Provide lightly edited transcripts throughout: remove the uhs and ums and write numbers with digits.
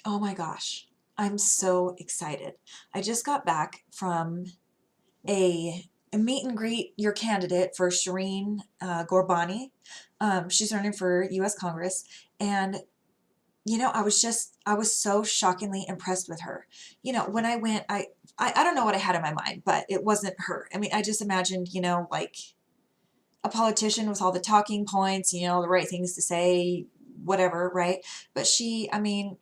Oh my gosh, I'm so excited. I just got back from a meet and greet your candidate for Shireen Ghorbani. She's running for US Congress. And, I was so shockingly impressed with her. When I went, I don't know what I had in my mind, but it wasn't her. I mean, I just imagined, like a politician with all the talking points, the right things to say, whatever, right? But I mean,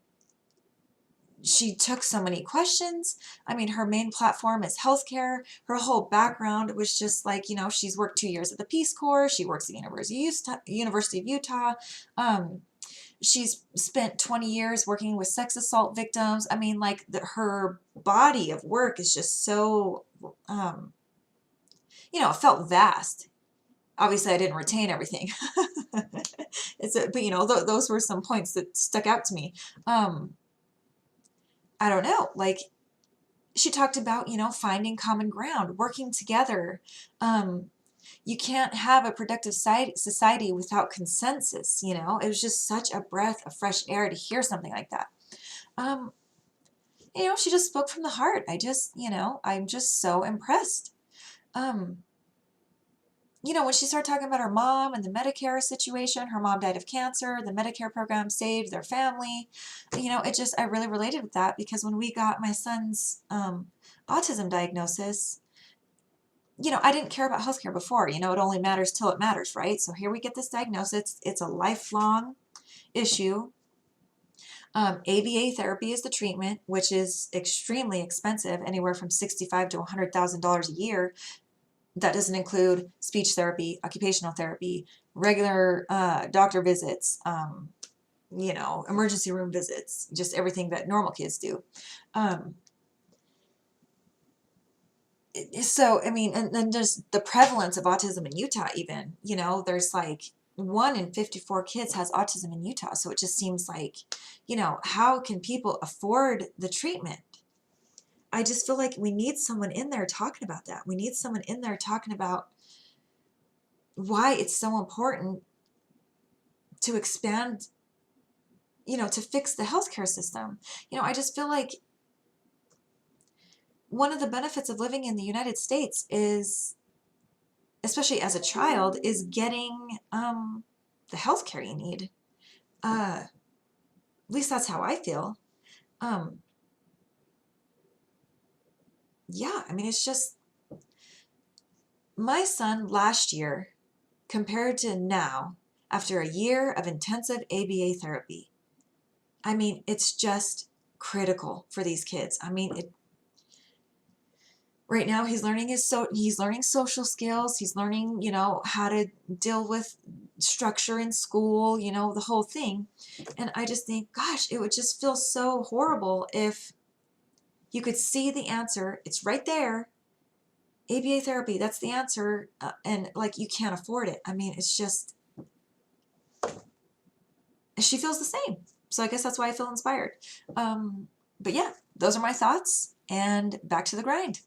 she took so many questions. I mean, her main platform is healthcare. Her whole background was just like, she's worked 2 years at the Peace Corps. She works at University of Utah. Um, she's spent 20 years working with sex assault victims. I mean, like her body of work is just so, um, it felt vast. Obviously, I didn't retain everything. But those were some points that stuck out to me. Um, I don't know, like she talked about, finding common ground, working together. Um, you can't have a productive society without consensus, It was just such a breath of fresh air to hear something like that. Um, she just spoke from the heart. I'm just so impressed. Um, when she started talking about her mom and the Medicare situation, her mom died of cancer, the Medicare program saved their family. I really related with that because when we got my son's autism diagnosis, I didn't care about healthcare before. It only matters till it matters, right? So here we get this diagnosis. It's a lifelong issue. ABA therapy is the treatment, which is extremely expensive, anywhere from $65,000 to $100,000 a year. That doesn't include speech therapy, occupational therapy, regular doctor visits, emergency room visits, just everything that normal kids do. Um, so, I mean, and then there's the prevalence of autism in Utah, even, there's like 1 in 54 kids has autism in Utah. So it just seems like, how can people afford the treatment? I just feel like we need someone in there talking about that. We need someone in there talking about why it's so important to expand, to fix the healthcare system. I just feel like one of the benefits of living in the United States is, especially as a child, is getting the healthcare you need. At least that's how I feel. Um, yeah, I mean, it's just my son last year compared to now, after a year of intensive ABA therapy, I mean, it's just critical for these kids. I mean, right now he's learning social skills. He's learning, how to deal with structure in school, the whole thing. And I just think, gosh, it would just feel so horrible if you could see the answer. It's right there. ABA therapy, that's the answer. And like, you can't afford it. I mean, it's just, she feels the same. So I guess that's why I feel inspired. But yeah, those are my thoughts, and back to the grind.